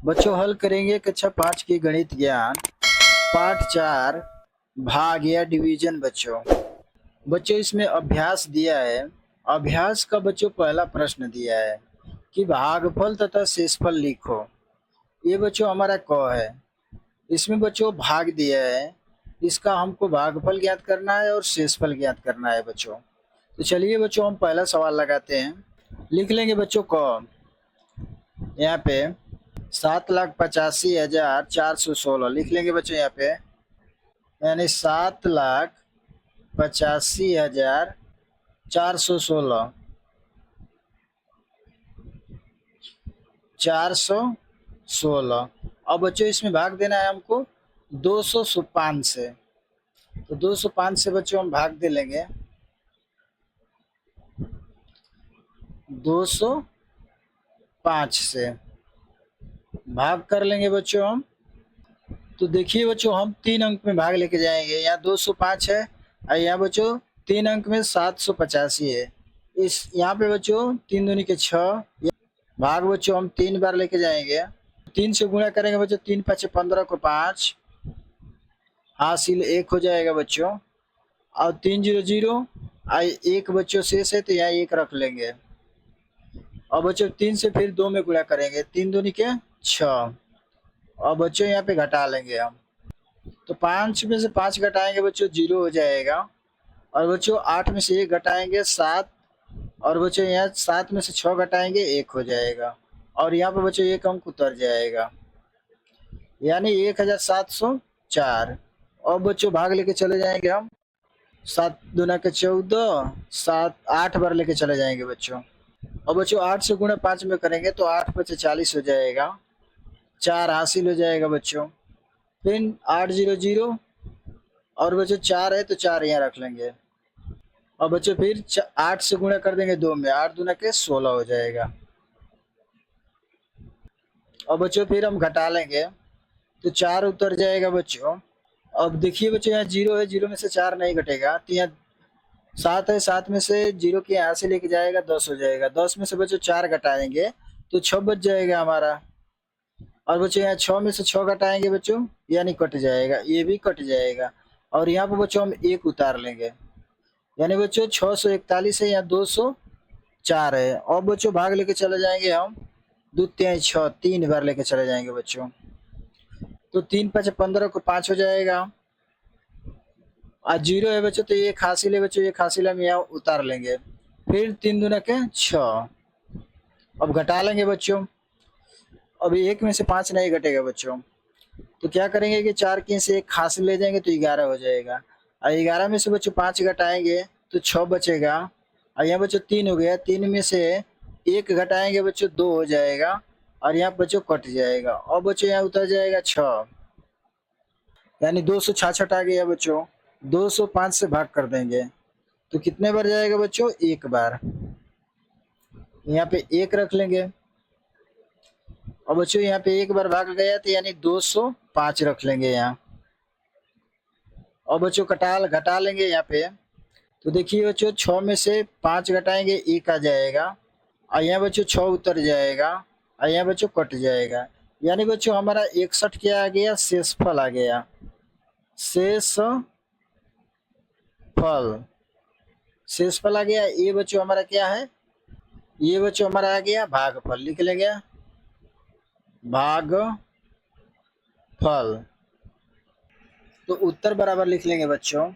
बच्चों हल करेंगे कक्षा 5 की गणित ज्ञान पाठ 4 भाग या डिवीजन। बच्चों इसमें अभ्यास दिया है। अभ्यास का बच्चों पहला प्रश्न दिया है कि भागफल तथा शेषफल लिखो। ये बच्चों हमारा क है। इसमें बच्चों भाग दिया है, इसका हमको भागफल ज्ञात करना है और शेषफल ज्ञात करना है बच्चों। तो चलिए बच्चों हम पहला सवाल लगाते हैं। लिख लेंगे बच्चों क। यहाँ पे 7,85,416 लिख लेंगे बच्चों यहाँ पे, यानी 7,85,416 416। अब बच्चों इसमें भाग देना है हमको 205 से। तो 205 से बच्चों हम भाग दे लेंगे 205 से भाग कर लेंगे बच्चों हम। तो देखिए बच्चों हम 3 अंक में भाग लेके जाएंगे। यहाँ 205 है और यहाँ बच्चों 3 अंक में 785 है। इस यहाँ पे बच्चों 3 दूनी के 6 भाग बच्चों हम 3 बार लेके जाएंगे। 3 से गुणा करेंगे बच्चों, 3 5 15 को 5 हासिल 1 हो जाएगा बच्चों। और 3 0 0 1 बच्चों शेष है तो यहाँ 1 रख लेंगे। और बच्चों 3 से फिर 2 में गुणा करेंगे, 3 दूनी के 6। और बच्चों यहाँ पे घटा लेंगे हम। तो 5 में से 5 घटाएंगे बच्चों 0 हो जाएगा। और बच्चों 8 में से 1 घटाएंगे 7। और बच्चों यहाँ 7 में से 6 घटाएंगे 1 हो जाएगा। और यहाँ पे बच्चों 1 अंक उतर जाएगा, यानी 1704। और बच्चों भाग लेके चले जाएंगे हम 7 दूना के 14, 7 8 बार लेके चले जाएंगे बच्चों। और बच्चों 8 से गुणा 5 में करेंगे तो 8 5 40 हो जाएगा, 4 हासिल हो जाएगा बच्चों। फिर 8 0 0 और बच्चों 4 है तो 4 यहाँ रख लेंगे। और बच्चों फिर 8 से गुणा कर देंगे 2 में, 8 दूना के 16 हो जाएगा। और बच्चों फिर हम घटा लेंगे तो 4 उतर जाएगा बच्चों। अब देखिए बच्चों यहाँ 0 है, 0 में से 4 नहीं घटेगा तो यहाँ 7 है, 7 में से 0 के यहाँ से लेके जाएगा 10 हो जाएगा। 10 में से बच्चों 4 घटाएंगे तो 6 बच जाएगा हमारा। और बच्चों यहाँ 6 में से 6 घटाएंगे बच्चों, यानी कट जाएगा, ये भी कट जाएगा। और यहाँ पर बच्चों हम 1 उतार लेंगे, यानी बच्चों 641 है, यहाँ 204 है। और बच्चों भाग लेके चले जाएंगे हम 2 3 6 3 बार लेके चले जाएंगे बच्चों। तो 3 5 15 को 5 हो जाएगा। और 0 है बच्चों तो 1 हासिल है बच्चों, 1 हासिल हम यहाँ उतार लेंगे। फिर 3 दूना के 6। अब घटा लेंगे बच्चों। अब 1 में से 5 नहीं घटेगा बच्चों, तो क्या करेंगे कि 4 की से 1 हासिल ले जाएंगे तो 11 हो जाएगा। और 11 में से बच्चों 5 घटाएंगे तो 6 बचेगा। और यहाँ बच्चों 3 हो गया, 3 में से 1 घटाएंगे बच्चों 2 हो जाएगा। और यहाँ बच्चों कट जाएगा। और बच्चों यहाँ उतर जाएगा 6, यानी 266 आ गया बच्चों। 205 से भाग कर देंगे तो कितने बार जाएगा बच्चों, 1 बार। यहाँ पे 1 रख लेंगे। और बच्चों यहाँ पे 1 बार भाग गया तो यानी 205 रख लेंगे यहाँ। और बच्चों घटा लेंगे यहाँ पे। तो देखिए बच्चों 6 में से 5 घटाएंगे 1 आ जाएगा। और यहाँ बच्चों 6 उतर जाएगा। और यहाँ बच्चों कट जाएगा, यानी बच्चों हमारा 61 क्या आ गया, शेषफल आ गया। शेषफल आ गया। ये बच्चों हमारा क्या है, ये बच्चों हमारा आ गया भागफल। लिख लेंगे भागफल। तो उत्तर बराबर लिख लेंगे बच्चों।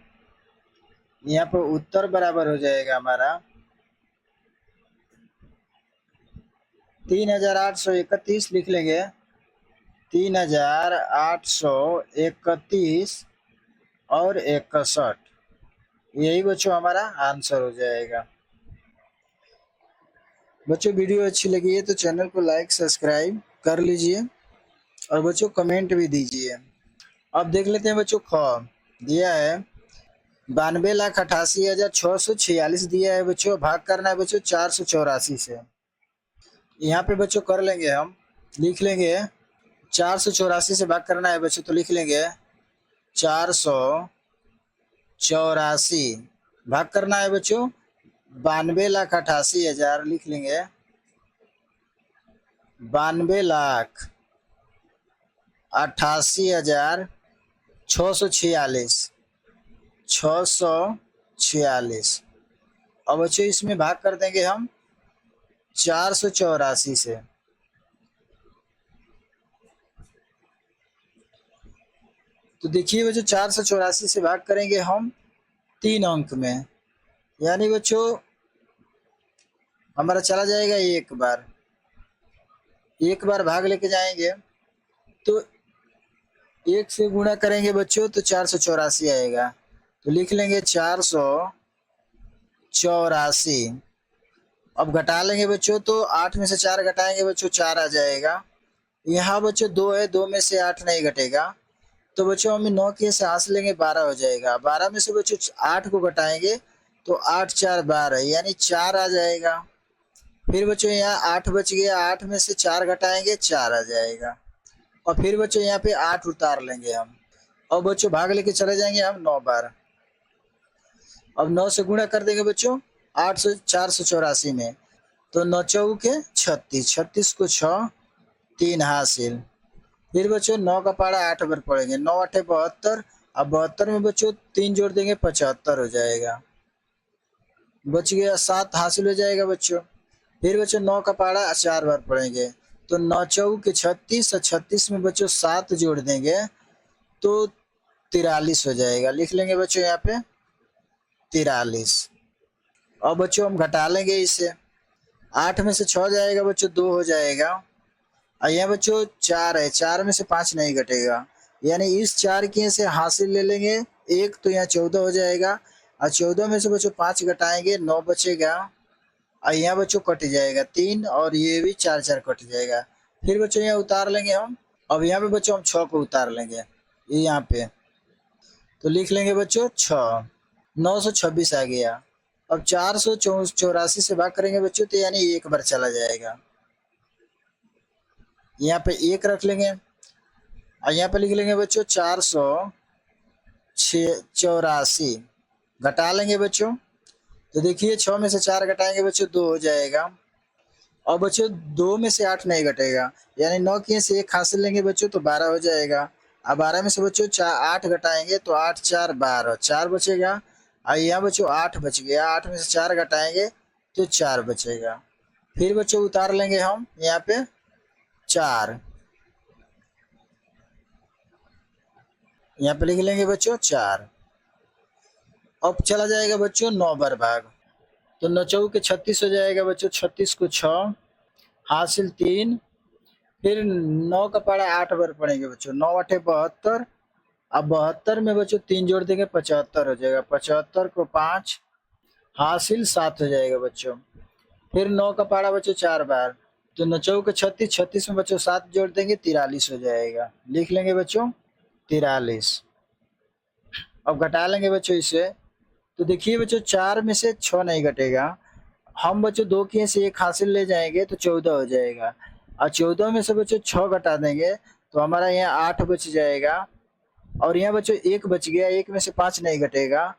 यहाँ पर उत्तर बराबर हो जाएगा हमारा 3831 लिख लेंगे। 3831 और 61, यही बच्चों हमारा आंसर हो जाएगा। बच्चों वीडियो अच्छी लगी है तो चैनल को लाइक सब्सक्राइब कर लीजिए और बच्चों कमेंट भी दीजिए। अब देख लेते हैं बच्चों ख दिया है 92,88,646 दिया है बच्चों। भाग करना है बच्चों 484 से। यहाँ पे बच्चों कर लेंगे हम, लिख लेंगे 484 से भाग करना है बच्चों, तो लिख लेंगे 484 भाग करना है बच्चों 92,88,000 लिख लेंगे 92 लाख 88,646, 646। अब बच्चों इसमें भाग कर देंगे हम 484 से। तो देखिए बच्चों 484 से भाग करेंगे हम 3 अंक में, यानी बच्चों हमारा चला जाएगा एक बार भाग लेके जाएंगे तो 1 से गुणा करेंगे बच्चों तो 484 आएगा। तो लिख लेंगे 484। अब घटा लेंगे बच्चों तो 8 में से 4 घटाएंगे बच्चों 4 आ जाएगा। यहाँ बच्चों 2 है, 2 में से 8 नहीं घटेगा, तो बच्चों हम 9 के साथ लेंगे 12 हो जाएगा। 12 में से बच्चों 8 को घटाएंगे तो 8 4 12, यानी 4 आ जाएगा। फिर बच्चों यहाँ 8 बच गया, 8 में से 4 घटाएंगे 4 आ जाएगा। और फिर बच्चों यहाँ पे 8 उतार लेंगे हम। और बच्चों भाग लेके चले जाएंगे हम 9 बार। अब 9 से गुणा कर देंगे बच्चों 484 में, तो 9 चौके 36, 36 को 6, 3 हासिल। फिर बच्चों 9 का पारा 8 बार पढ़ेंगे, 9 8 72। अब 72 में बच्चों 3 जोड़ देंगे 75 हो जाएगा। बच गया 7 हासिल हो जाएगा बच्चों। फिर बच्चों 9 का पारा 4 बार पढ़ेंगे, तो 9 चौके 36 और 36 में बच्चों 7 जोड़ देंगे तो 43 हो जाएगा। लिख लेंगे बच्चों यहाँ पे 43। अब बच्चों हम घटा लेंगे इसे, 8 में से 6 जाएगा बच्चों 2 हो जाएगा। और यहाँ बच्चों 4 है, 4 में से 5 नहीं घटेगा, यानी इस 4 के से हासिल ले लेंगे 1, तो यहाँ 14 हो जाएगा। और 14 में से बच्चों 5 घटाएंगे 9 बचेगा। और यहाँ बच्चों कट जाएगा 3, और ये भी 4 4 कट जाएगा। फिर बच्चों यहाँ उतार लेंगे हम। अब यहाँ पे बच्चों हम 6 को उतार लेंगे ये यहाँ पे, तो लिख लेंगे बच्चों 6, 926 आ गया। अब 484 से भाग करेंगे बच्चों तो यानी 1 बार चला जाएगा। यहाँ पे 1 रख लेंगे और यहाँ पे लिख लेंगे बच्चों 484। घटा लेंगे बच्चों, तो देखिए 6 में से 4 घटाएंगे बच्चों 2 हो जाएगा। और बच्चों 2 में से 8 नहीं घटेगा, यानी 9 के से 1 हासिल लेंगे बच्चों तो 12 हो जाएगा। अब 12 में से बच्चों 8 घटाएंगे तो 8 4 12, 4 बचेगा। और यहाँ बच्चों 8 बच गया, 8 में से 4 घटाएंगे तो 4 बचेगा। फिर बच्चों उतार लेंगे हम यहाँ पे 4, यहाँ पे लिख लेंगे बच्चों 4। अब चला जाएगा बच्चों 9 बार भाग, तो 9 चौके 36 हो जाएगा बच्चों, 36 को 6 हासिल 3। फिर 9 का पारा 8 बार पढ़ेंगे बच्चों, 9 8 72। अब 72 में बच्चों 3 जोड़ देंगे 75 हो जाएगा, 75 को 5 हासिल 7 हो जाएगा बच्चों। फिर 9 का पारा बच्चों 4 बार, तो 9 चौके 36, 36 में बच्चों 7 जोड़ देंगे 43 हो जाएगा। लिख लेंगे बच्चों 43। अब घटा लेंगे बच्चों इसे, तो देखिए बच्चों 4 में से 6 नहीं घटेगा, हम बच्चों 2 के से 1 हासिल ले जाएंगे तो 14 हो जाएगा। और 14 में से बच्चों 6 घटा देंगे तो हमारा यहाँ 8 बच जाएगा। और यहाँ बच्चों 1 बच गया, 1 में से 5 नहीं घटेगा,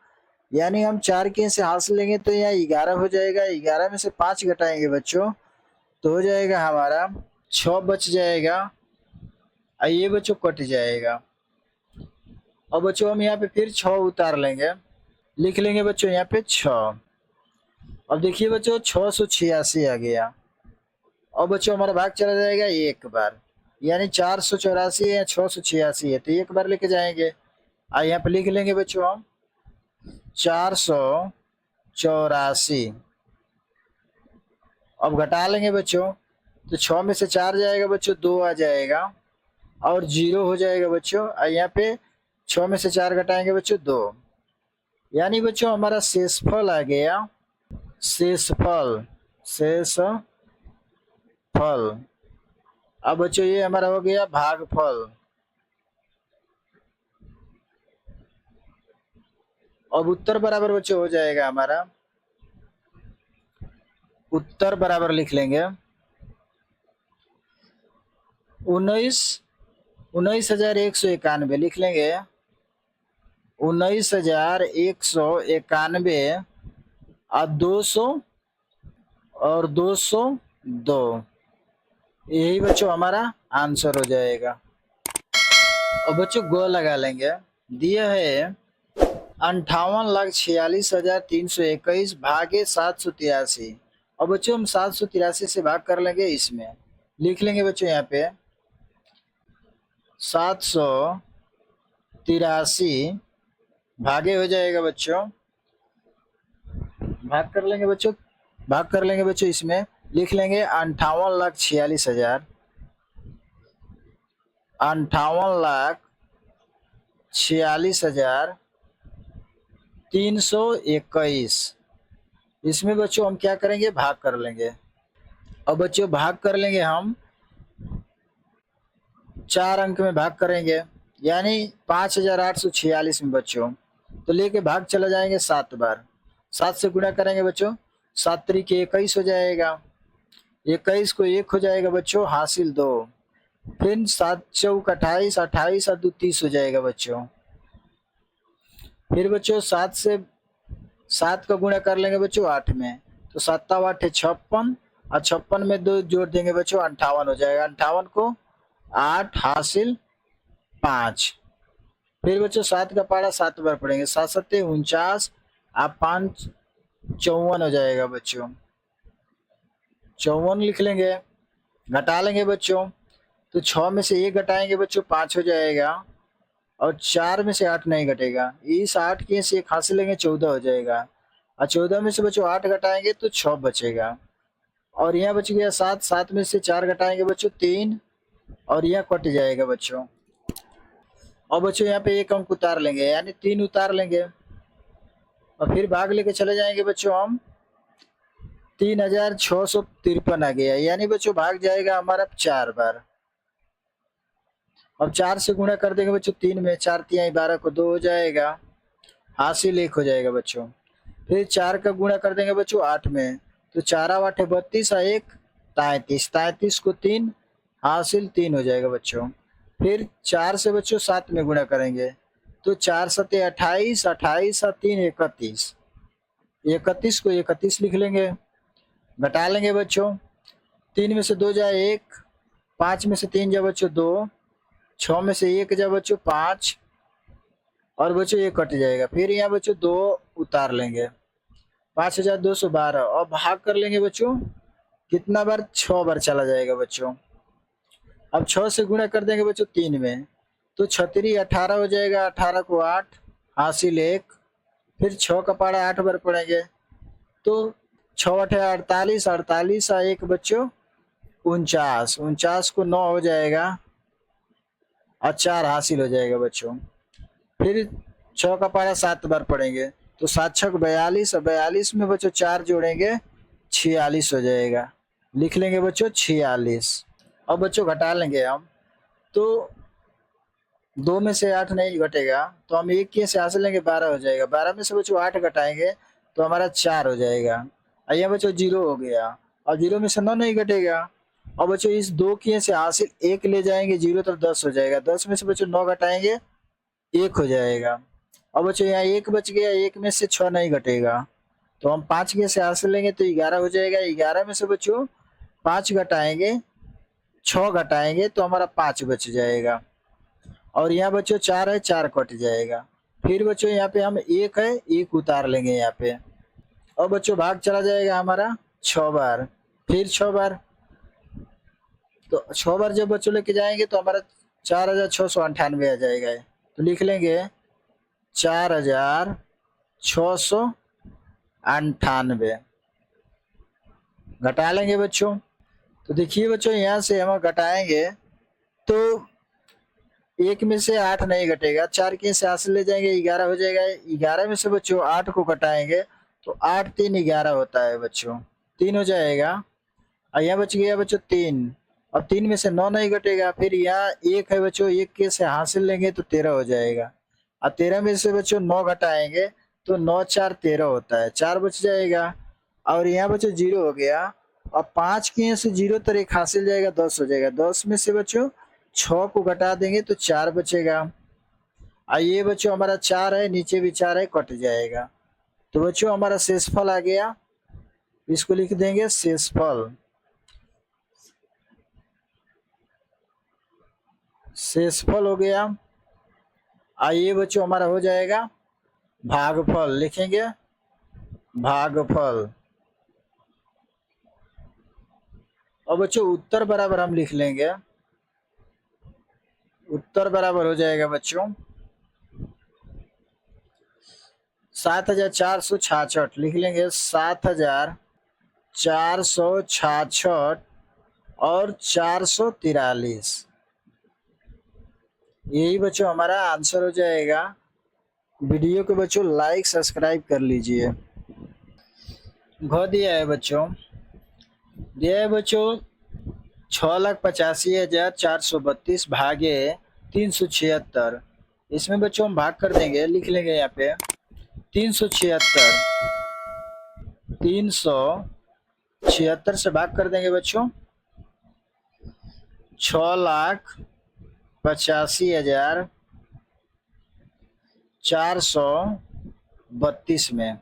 यानी हम 4 के से हासिल लेंगे तो यहाँ 11 हो जाएगा। 11 में से 5 घटाएंगे बच्चों तो हो जाएगा हमारा 6 बच जाएगा। और ये बच्चों कट जाएगा। और बच्चों हम यहाँ पे फिर 6 उतार लेंगे, लिख लेंगे बच्चों यहाँ पे 6। अब देखिए बच्चों 686 आ गया। और बच्चों हमारा भाग चला जाएगा 1 बार, यानी 484 या 686 है तो 1 बार लेके जाएंगे। और यहाँ पे लिख लेंगे बच्चों हम 484। अब घटा लेंगे बच्चों, तो 6 में से 4 जाएगा बच्चों 2 आ जाएगा और 0 हो जाएगा बच्चों। और यहाँ पे 6 में से 4 घटाएंगे बच्चों 2, यानी बच्चों हमारा शेषफल आ गया, शेषफल, शेषफल। अब बच्चों ये हमारा हो गया भागफल। अब उत्तर बराबर बच्चों हो जाएगा हमारा, उत्तर बराबर लिख लेंगे 19,191 लिख लेंगे 19,191 और 202, यही बच्चों हमारा आंसर हो जाएगा। और बच्चों गो लगा लेंगे। दिया है 58,46,321 भागे 783। और बच्चों हम 783 से भाग कर लेंगे, इसमें लिख लेंगे बच्चों यहाँ पे 783 भागे हो जाएगा बच्चों, भाग कर लेंगे बच्चों, भाग कर लेंगे बच्चों, इसमें लिख लेंगे 58,46,000, 58,46,321। इसमें बच्चों हम क्या करेंगे, भाग कर लेंगे। अब बच्चों भाग कर लेंगे हम 4 अंक में भाग करेंगे, यानी 5,846 में बच्चों। तो लेके भाग चला जाएंगे 7 बार, 7 से गुणा करेंगे बच्चों, 7 तरीके 21 हो जाएगा, 21 को 1 हो जाएगा बच्चों, हासिल 2। फिर 7 चौक 28, 28 और 2 30 हो जाएगा बच्चों। फिर बच्चों 7 से 7 का गुणा कर लेंगे बच्चों 8 में, तो 7 8 है 56, और 56 में 2 जोड़ देंगे बच्चों, 58 हो जाएगा। 58 को 8 हासिल 5। फिर बच्चों 7 का पारा 7 बार पढ़ेंगे, 7 7 49, आप 5 54 हो जाएगा बच्चों, 54 लिख लेंगे। घटा लेंगे बच्चों, तो 6 में से 1 घटाएंगे बच्चों, 5 हो जाएगा, और 4 में से 8 नहीं घटेगा, इस 8 के से 1 हासिल लेंगे, 14 हो जाएगा, और 14 में से बच्चों 8 घटाएंगे तो 6 बचेगा, और यहाँ बच गया 7, 7 में से 4 घटाएंगे बच्चों 3, और यह कट जाएगा बच्चों। और बच्चों यहाँ पे 1 अंक उतार लेंगे, यानी 3 उतार लेंगे, और फिर भाग लेके चले जाएंगे बच्चों हम 3,653 आ गया, यानी बच्चों भाग जाएगा हमारा 4 बार। अब 4 से गुणा कर देंगे बच्चों 3 में, 4 3 12 को 2 हो जाएगा, हासिल 1 हो जाएगा बच्चों। फिर 4 का गुणा कर देंगे बच्चों 8 में, तो 4 8 32 और 1 33, 33 को 3 हासिल 3 हो जाएगा बच्चों। फिर 4 से बच्चों 7 में गुणा करेंगे, तो 4 7 28, 28 और 3 31, 31 को 31 लिख लेंगे। घटा लेंगे बच्चों, 3 में से 2 जाए 1, 5 में से 3 जाए बच्चों 2, 6 में से 1 जाए बच्चों 5, और बच्चों ये कट जाएगा। फिर यहाँ बच्चों 2 उतार लेंगे, 5,212, और भाग कर लेंगे बच्चों कितना बार, 6 बार चला जाएगा बच्चों। अब 6 से गुणा कर देंगे बच्चों 3 में, तो 6 18 हो जाएगा, 18 को 8 हासिल 1। फिर 6 का पारा 8 बार पढ़ेंगे, तो 6 8 48, 48 और 1 बच्चों 49, 49 को 9 हो जाएगा, और 4 हासिल हो जाएगा बच्चों। फिर 6 का पारा 7 बार पढ़ेंगे, तो 7 6 42, और 42 में बच्चों 4 जोड़ेंगे 46 हो जाएगा, लिख लेंगे बच्चों 46। अब बच्चों घटा लेंगे हम, तो 2 में से 8 नहीं घटेगा, तो हम 1 के से हासिल लेंगे 12 हो जाएगा, 12 में से बच्चों 8 घटाएंगे तो हमारा 4 हो जाएगा, यहाँ बच्चों 0 हो गया, और 0 में से 9 नहीं घटेगा। और बच्चों इस 2 के से हासिल 1 ले जाएंगे 0, तो 10 हो जाएगा, 10 में से बच्चों 9 घटाएंगे 1 हो जाएगा। और बच्चों यहाँ 1 बच गया, 1 में से 6 नहीं घटेगा, तो हम 5 के से हासिल लेंगे तो 11 हो जाएगा, 11 में से बच्चों 5 घटाएंगे 6 घटाएंगे तो हमारा 5 बच जाएगा, और यहाँ बच्चों 4 है, 4 कट जाएगा। फिर बच्चों यहाँ पे हम 1 है, 1 उतार लेंगे यहाँ पे, और बच्चों भाग चला जाएगा हमारा 6 बार, फिर 6 बार, तो 6 बार जब बच्चों लेके जाएंगे तो हमारा 4,698 आ जाएगा, तो लिख लेंगे 4,698। घटा लेंगे बच्चों, तो देखिए बच्चों यहाँ से हम घटाएंगे तो 1 में से 8 नहीं घटेगा, 4 के से हासिल ले जाएंगे 11 हो जाएगा, 11 में से बच्चों 8 को घटाएंगे तो 8 3 11 होता है बच्चों, 3 हो जाएगा, और यहाँ बच गया बच्चों 3, और 3 में से 9 नहीं घटेगा। फिर यहाँ 1 है बच्चों, 1 के से हासिल लेंगे तो 13 हो जाएगा, और 13 में से बच्चों 9 घटाएंगे तो 9 4 13 होता है, 4 बच जाएगा, और यहाँ बच्चों 0 हो गया, और 5 के से 0 तर 1 हासिल जाएगा, 10 हो जाएगा, 10 में से बच्चों 6 को घटा देंगे तो 4 बचेगा, और ये बच्चों हमारा 4 है, नीचे भी 4 है, कट जाएगा। तो बच्चों हमारा शेषफल आ गया, इसको लिख देंगे शेषफल, शेषफल हो गया आइए बच्चों हमारा हो जाएगा भागफल, लिखेंगे भागफल। और बच्चों उत्तर बराबर हम लिख लेंगे, उत्तर बराबर हो जाएगा बच्चों 7466, लिख लेंगे 7466 और 443। यही बच्चों हमारा आंसर हो जाएगा। वीडियो को बच्चों लाइक सब्सक्राइब कर लीजिए। घ दिया है बच्चों, दिया है बच्चों 6,85,432 भागे 376। इसमें बच्चों हम भाग कर देंगे, लिख लेंगे यहाँ पे 376 से भाग कर देंगे बच्चों 6,85,432 में।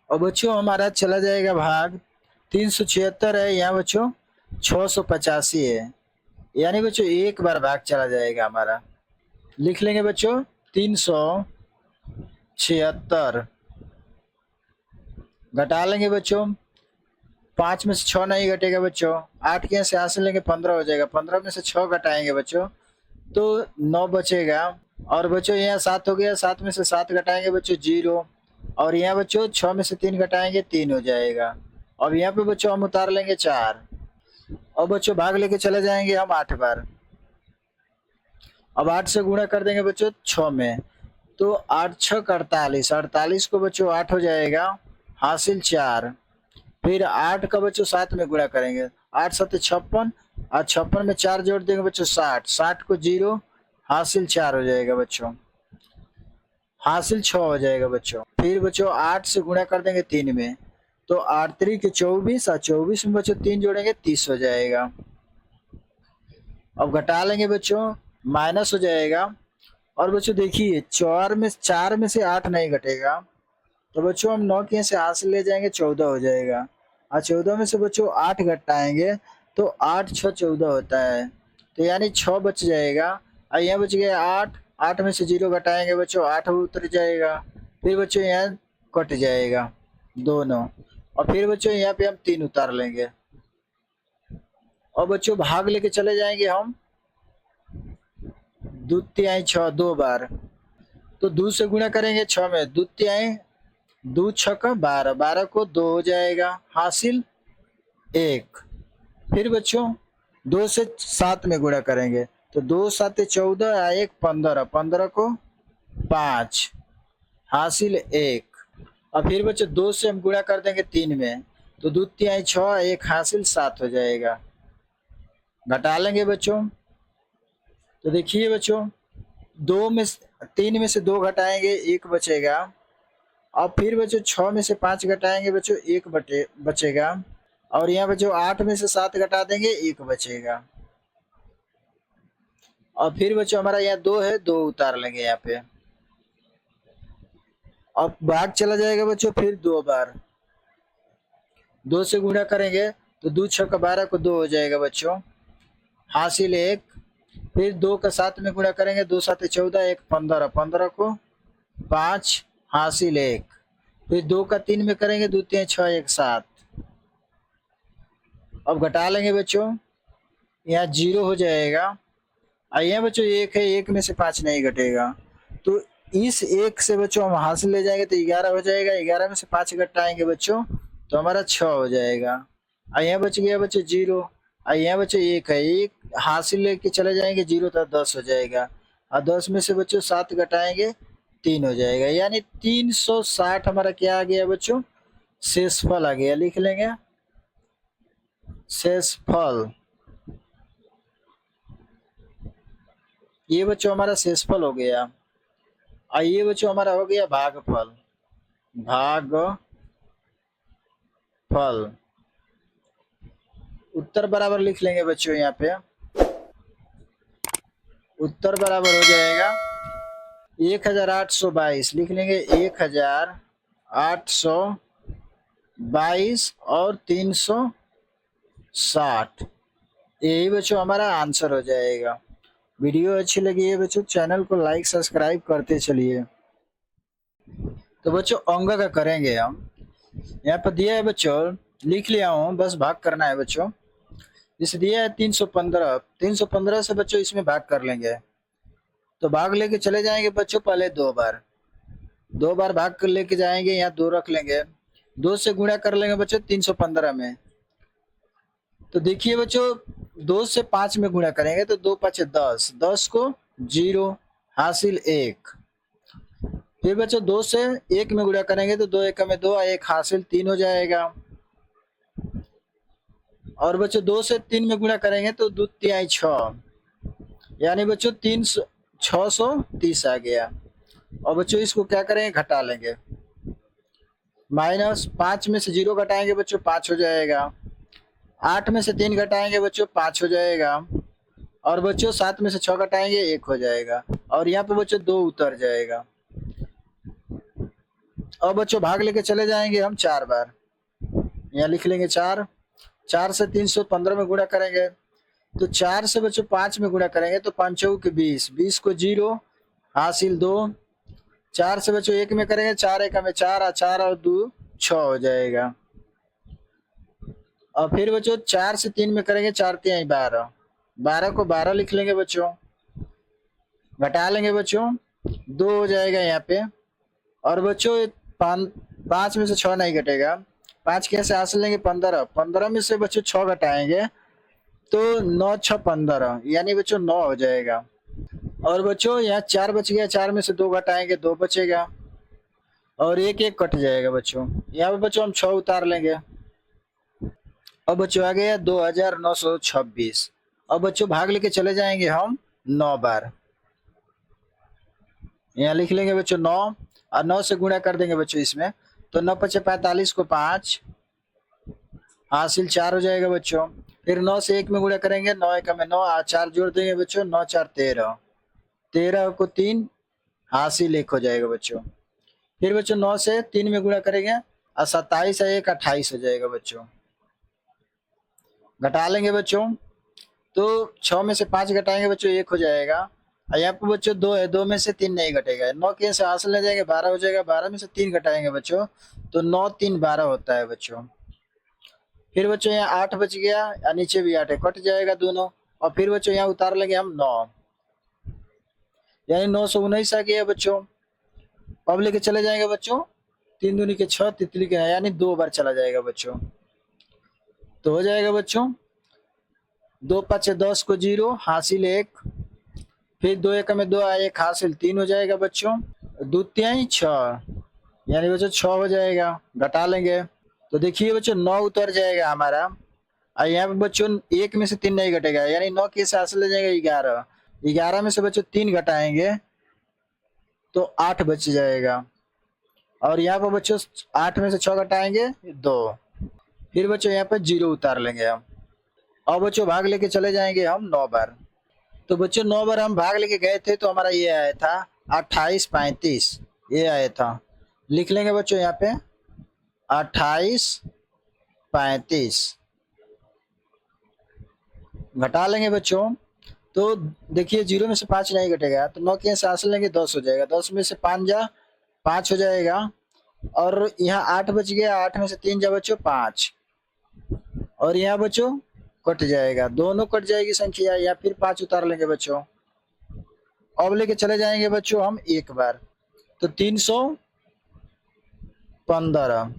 और बच्चों हमारा चला जाएगा भाग 376 है, यहाँ बच्चों 685 है, यानी बच्चों एक बार भाग चला जाएगा हमारा। लिख लेंगे बच्चों 376, घटा लेंगे बच्चों 5 में से 6 नहीं घटेगा बच्चों, 8 के यहाँ से हासिल लेंगे 15 हो जाएगा, 15 में से 6 घटाएंगे बच्चों तो 9 बचेगा। और बच्चों यहाँ 7 हो गया, 7 में से 7 घटाएंगे बच्चों 0। और यहाँ बच्चों 6 में से 3 घटाएंगे 3 हो जाएगा। अब यहाँ पे बच्चों हम उतार लेंगे 4। और बच्चों भाग लेके चले जाएंगे हम 8 बार। अब 8 से गुणा कर देंगे बच्चों 6 में, तो 8 6 48, 48 को बच्चों 8 हो जाएगा, हासिल 4। फिर 8 का बच्चों 7 में गुणा करेंगे, 8 7 56, और 56 में 4 जोड़ देंगे बच्चों 60, 60 को 0, हासिल 4 हो जाएगा बच्चों, हासिल 6 हो जाएगा बच्चों। फिर बच्चों 8 से गुणा कर देंगे 3 में, तो 8 3 के 24, और 24 में बच्चों 3 जोड़ेंगे 30 हो जाएगा। अब घटा लेंगे बच्चों, माइनस हो जाएगा। और बच्चों देखिए 4 में से 8 नहीं घटेगा, तो बच्चों हम 9 के यहाँ से हासिल ले जाएंगे 14 हो जाएगा, और 14 में से बच्चों 8 घटाएंगे तो 8 6 14 होता है, तो यानी 6 बच जाएगा। और यहाँ बच गया 8, 8 में से 0 घटाएंगे बच्चों 8 उतर जाएगा। फिर बच्चों यहाँ कट जाएगा दोनों, और फिर बच्चों यहाँ पे हम 3 उतार लेंगे। और बच्चों भाग लेके चले जाएंगे हम 2 तिहाई 6 2 बार, तो 2 से गुणा करेंगे 6 में, 2 तिहाई 2 6 12, 12 को 2 हो जाएगा, हासिल 1। फिर बच्चों 2 से 7 में गुणा करेंगे, तो 2 7 14, 1 15, 15 को 5, हासिल 1। और फिर बच्चों 2 से हम गुणा कर देंगे 3 में, तो 2 तिहाई 6, 1 हासिल 7 हो जाएगा। घटा लेंगे बच्चों, तो देखिए बच्चों 3 में से 2 घटाएंगे 1 बचेगा। और फिर बच्चों 6 में से 5 घटाएंगे बच्चों 1 बचेगा। और यहाँ बच्चों 8 में से 7 घटा देंगे 1 बचेगा। और फिर बच्चों हमारा यहाँ 2 है, 2 उतार लेंगे यहाँ पे। अब भाग चला जाएगा बच्चों फिर 2 बार, 2 से गुणा करेंगे तो 2 6 12 को 2 हो जाएगा बच्चों, हासिल 1। फिर 2 का 7 में गुणा करेंगे, 2 7 14, 1 15, 15 को 5, हासिल 1। फिर 2 का 3 में करेंगे, 2 3 6 1 7। अब घटा लेंगे बच्चों, यहाँ 0 हो जाएगा। यहाँ बच्चों 1 है, 1 में से 5 नहीं घटेगा, तो इस 1 से बच्चों हम हासिल ले जाएंगे तो 11 हो जाएगा, 11 में से 5 घटाएंगे बच्चों तो हमारा 6 हो जाएगा। यहाँ बच गया बच्चों 0, यहाँ बच्चों 1 है, 1 हासिल लेके चले जाएंगे 0 तो 10 हो जाएगा, और 10 में से बच्चों 7 घटाएंगे 3 हो जाएगा, यानी 360 हमारा क्या आ गया बच्चों, शेषफल आ गया। लिख लेंगे शेषफल, ये बच्चों हमारा शेषफल हो गया। और ये बच्चों हमारा हो गया भागफल, भागफल। उत्तर बराबर लिख लेंगे बच्चों, यहाँ पे उत्तर बराबर हो जाएगा 1822, लिख लेंगे 1822 और 360, यही बच्चों हमारा आंसर हो जाएगा। वीडियो अच्छी लगी है बच्चों, चैनल को लाइक सब्सक्राइब करते चलिए। तो बच्चों अंक का करेंगे हम। यहाँ पर दिया है बच्चों, लिख लिया हूँ, बस भाग करना है बच्चों। इसे दिया है 315, 315 से बच्चों इसमें भाग कर लेंगे। तो भाग लेके चले जाएंगे बच्चों पहले 2 बार, 2 बार भाग कर लेके जाएंगे, यहाँ 2 रख लेंगे, 2 से गुणा कर लेंगे बच्चों 315 में। तो देखिए बच्चों 2 से 5 में गुणा करेंगे तो 2 5 10, 10 को 0 हासिल 1। फिर बच्चों 2 से 1 में गुणा करेंगे तो 2 1 में 2, 1 हासिल 3 हो जाएगा। और बच्चों 2 से 3 में गुणा करेंगे तो 2 3 6, यानी बच्चों 630 आ गया। और बच्चों इसको क्या करेंगे, घटा लेंगे। -5 में से 0 घटाएंगे बच्चों 5 हो जाएगा। 8 में से 3 घटाएंगे बच्चों 5 हो जाएगा। और बच्चों 7 में से 6 घटाएंगे 1 हो जाएगा। और यहाँ पे बच्चों 2 उतर जाएगा। और बच्चों भाग लेके चले जाएंगे हम 4 बार, यहाँ लिख लेंगे 4, 4 से 315 में गुणा करेंगे तो 4 से बच्चों 5 में गुणा करेंगे तो 5 चौके 20, 20 को 0 हासिल 2। 4 से बच्चों 1 में करेंगे 4 1 में 4, 4 और 2 6 हो जाएगा। और फिर बच्चों 4 से 3 में करेंगे 4 3 12, 12 को 12 लिख लेंगे बच्चों, घटा लेंगे बच्चों 2 हो जाएगा यहाँ पे। और बच्चों 5 में से 6 नहीं घटेगा, 5 कैसे हासिल लेंगे 15, 15 में से बच्चों 6 घटाएंगे तो 9 6 15, यानी बच्चों 9 हो जाएगा। और बच्चों यहाँ 4 बच गया, 4 में से 2 घटाएंगे 2 बचेगा। और 1 1 कट जाएगा बच्चों। यहाँ पे बच्चों हम 6 उतार लेंगे। अब बच्चों आ गया 2926। अब बच्चों भाग लेके चले जाएंगे हम 9 बार, यहाँ लिख लेंगे बच्चों 9 और 9 से गुणा कर देंगे बच्चों इसमें तो 9 5 45 को 5 हासिल 4 हो जाएगा बच्चों। फिर 9 से 1 में गुणा करेंगे, 9 1 में 9, 4 जोड़ देंगे बच्चों, 9 4 13, 13 को 3 हासिल 1 हो जाएगा बच्चों। फिर बच्चों 9 से 3 में गुणा करेंगे और 27 1 28 हो जाएगा बच्चों, घटा लेंगे बच्चों तो 6 में से 5 घटाएंगे बच्चों 1 हो जाएगा। और यहाँ पे बच्चों 2 है, 2 में से 3 नहीं घटेगा, 9 के से हासिल ले जाएंगे 12 हो जाएगा, 12 में से 3 घटाएंगे बच्चों तो 9 3 12 होता है बच्चों। फिर बच्चों यहाँ 8 बच गया और नीचे भी 8 है, कट जाएगा दोनों। और फिर बच्चों यहाँ उतार लेंगे हम 9, यानी 919 आ गया बच्चों। अब लेके चले जाएंगे बच्चों 3 दूनी के 6 तितली के, यानी 2 बार चला जाएगा बच्चों। तो हो जाएगा बच्चों 2 5 10 को 0 हासिल 1, फिर 2 1 में 2 1 हासिल 3 हो जाएगा बच्चों, 2 3 6, यानी बच्चों 6 हो जाएगा, घटा लेंगे तो देखिए बच्चों 9 उतर जाएगा हमारा। और यहाँ पे बच्चों 1 में से 3 नहीं घटेगा, यानी 9 के से हासिल ले जाएगा 11, 11 में से बच्चों 3 घटाएंगे तो 8 बच जाएगा। और यहाँ पर बच्चों 8 में से 6 घटाएंगे 2, फिर बच्चों यहाँ पर 0 उतार लेंगे हम। और बच्चों भाग लेके चले जाएंगे हम 9 बार। तो बच्चों 9 बार हम भाग लेके गए थे तो हमारा ये आया था 28 35, ये आया था, लिख लेंगे बच्चों यहाँ पे 28 35, घटा लेंगे बच्चों तो देखिए 0 में से 5 नहीं घटेगा तो 9 के से हासिल लेंगे 10 हो जाएगा, 10 में से 5 जा 5 हो जाएगा। और यहाँ 8 बच गया, 8 में से 3 जा बच्चों 5, और यहाँ बच्चों कट जाएगा, दोनों कट जाएगी संख्या, या फिर 5 उतार लेंगे बच्चों। अब लेके चले जाएंगे बच्चों हम 1 बार तो 315,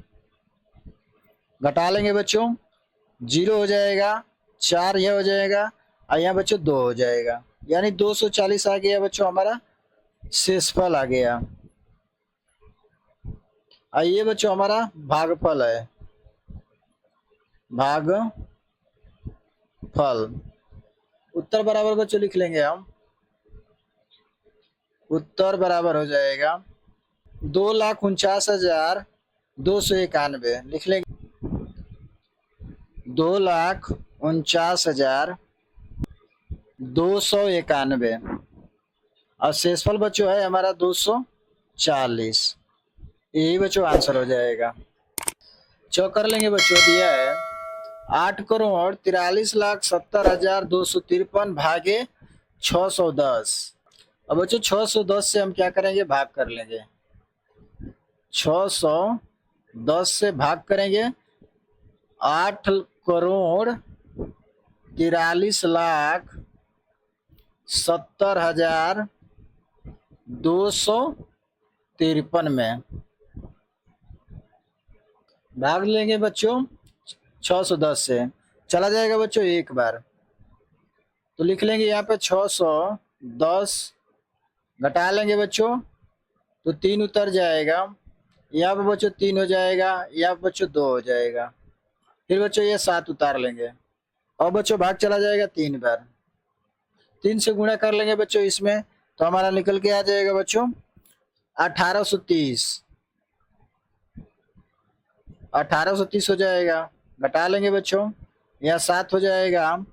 घटा लेंगे बच्चों 0 हो जाएगा, 4 यह हो जाएगा और यहाँ बच्चों 2 हो जाएगा, यानी 240 आ गया बच्चों हमारा शेषफल आ गया। और ये बच्चों हमारा भागफल है, भागफल। उत्तर बराबर बच्चों लिख लेंगे हम, उत्तर बराबर हो जाएगा 2,49,291, लिख लेंगे 2,49,291। और शेषफल बच्चों है हमारा 240, यही बच्चों आंसर हो जाएगा। चौक कर लेंगे बच्चों, दिया है 8,43,70,253 भागे 610। अब बच्चों 610 से हम क्या करेंगे, भाग कर लेंगे। 610 से भाग करेंगे 8,43,70,253 में भाग लेंगे बच्चों 610 से। चला जाएगा बच्चों एक बार, तो लिख लेंगे यहाँ पे 610 घटा लेंगे बच्चों, तो 3 उतर जाएगा। यहाँ पे बच्चों 3 हो जाएगा, यहाँ पे बच्चों 2 हो जाएगा। फिर बच्चों ये 7 उतार लेंगे और बच्चों भाग चला जाएगा 3 बार। 3 से गुणा कर लेंगे बच्चों इसमें, तो हमारा निकल के आ जाएगा बच्चों 1830। 1830 हो जाएगा, घटा लेंगे बच्चों, यहाँ 7 हो जाएगा,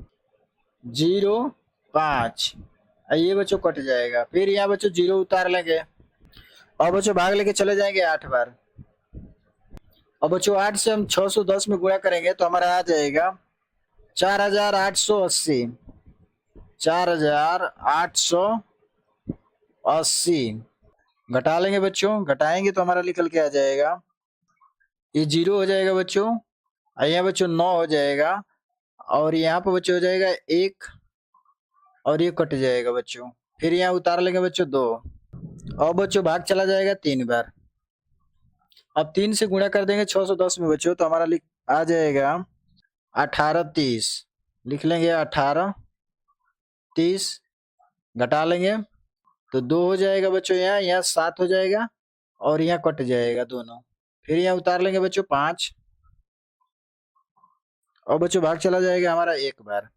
0,5, ये बच्चों कट जाएगा। फिर यहाँ बच्चों 0 उतार लेंगे और बच्चों भाग लेके चले जाएंगे 8 बार। और बच्चों 8 से हम 610 में गुणा करेंगे तो हमारा आ जाएगा 4,880। 4,880 घटा लेंगे बच्चों, घटाएंगे तो हमारा निकल के आ जाएगा, ये 0 हो जाएगा बच्चों, यहाँ बच्चों 9 हो जाएगा, और यहाँ पर बच्चों हो जाएगा 1, और ये कट जाएगा बच्चों। फिर यहाँ उतार लेंगे बच्चों 2, और बच्चों भाग चला जाएगा 3 बार। अब 3 से गुणा कर देंगे 610 में बच्चों, तो हमारा आ जाएगा 1830। लिख लेंगे 1830, घटा लेंगे तो 2 हो जाएगा बच्चों, यहाँ 7 हो जाएगा, और यहाँ कट जाएगा दोनों। फिर यहाँ उतार लेंगे बच्चों 5, और बच्चों भाग चला जाएगा हमारा एक बार,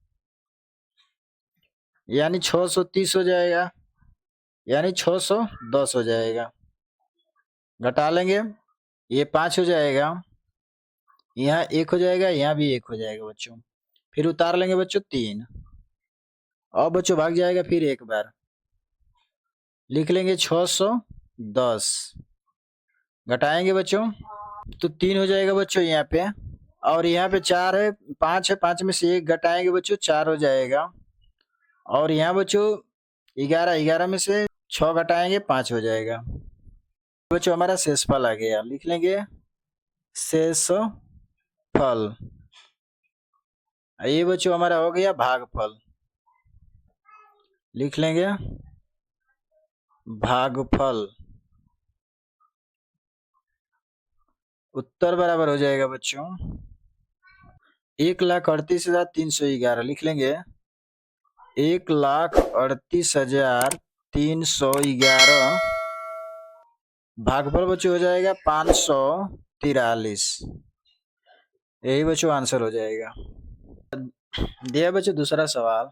यानी 630 हो जाएगा, यानी 610 हो जाएगा। घटा लेंगे, ये 5 हो जाएगा, यहाँ 1 हो जाएगा, यहाँ भी 1 हो जाएगा बच्चों। फिर उतार लेंगे बच्चों 3, और बच्चों भाग जाएगा फिर एक बार, लिख लेंगे 610, घटाएंगे बच्चों तो 3 हो जाएगा बच्चों यहाँ पे, और यहाँ पे 4 है, 5 है, 5 में से 1 घटाएंगे बच्चों 4 हो जाएगा, और यहाँ बच्चों 11, 11 में से 6 घटाएंगे 5 हो जाएगा। बच्चों हमारा शेषफल आ गया, लिख लेंगे शेषफल। ये बच्चों हमारा हो गया भागफल, लिख लेंगे भागफल। उत्तर बराबर हो जाएगा बच्चों 1,38,311, लिख लेंगे 1,38,311 भागफल बच्चों हो जाएगा 543। यही बच्चों आंसर हो जाएगा। दिया बच्चों दूसरा सवाल,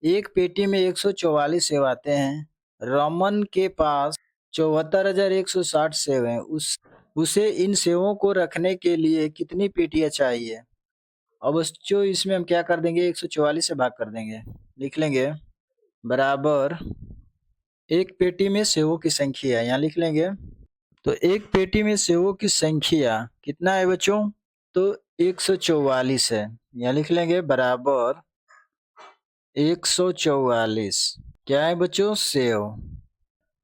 एक पेटी में 144 सेव आते हैं, रमन के पास 74,160 सेव हैं, उसे इन सेवों को रखने के लिए कितनी पेटियां चाहिए। अब बच्चों इसमें हम क्या कर देंगे, 144 से भाग कर देंगे, लिख लेंगे बराबर एक पेटी में सेवों की संख्या, यहाँ लिख लेंगे, तो एक पेटी में सेवों की संख्या कितना है बच्चों, तो 144 है, यहाँ लिख लेंगे बराबर 144 क्या है बच्चों, सेव।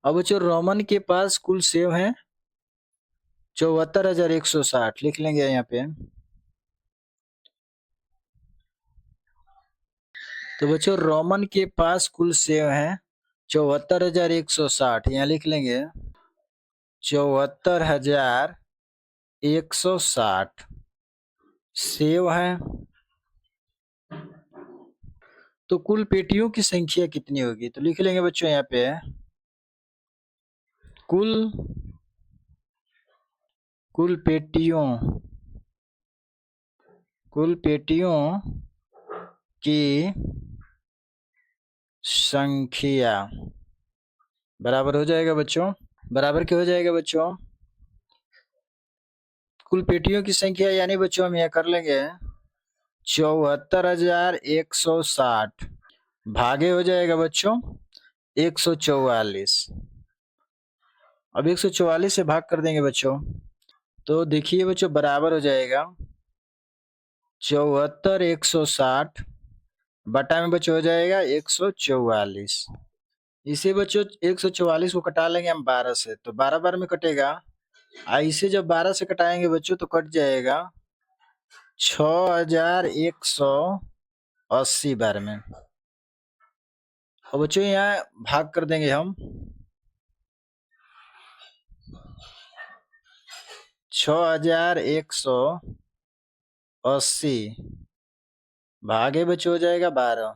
अब बच्चों रोमन के पास कुल सेव है 74,160, लिख लेंगे यहाँ पे, तो बच्चों रोमन के पास कुल सेव है 74,160, यहाँ लिख लेंगे 74,160 सेव है। तो कुल पेटियों की संख्या कितनी होगी, तो लिख लेंगे बच्चों यहाँ पे कुल पेटियों की संख्या बराबर हो जाएगा बच्चों, बराबर क्या हो जाएगा बच्चों, कुल पेटियों की संख्या, यानी बच्चों हम यहाँ कर लेंगे 74,160 भागे हो जाएगा बच्चों 144। अब 144 से भाग कर देंगे बच्चों, तो देखिए बच्चों बराबर हो जाएगा 74,160 बटा में बच्चों हो जाएगा 144। इसे बच्चों 144 को कटा लेंगे हम 12 से, तो 12 बार में कटेगा। इसे जब 12 से कटाएंगे बच्चों तो कट जाएगा 6180 बार में। और बच्चों यहाँ भाग कर देंगे हम 6180 भागे बच्चों हो जाएगा 12।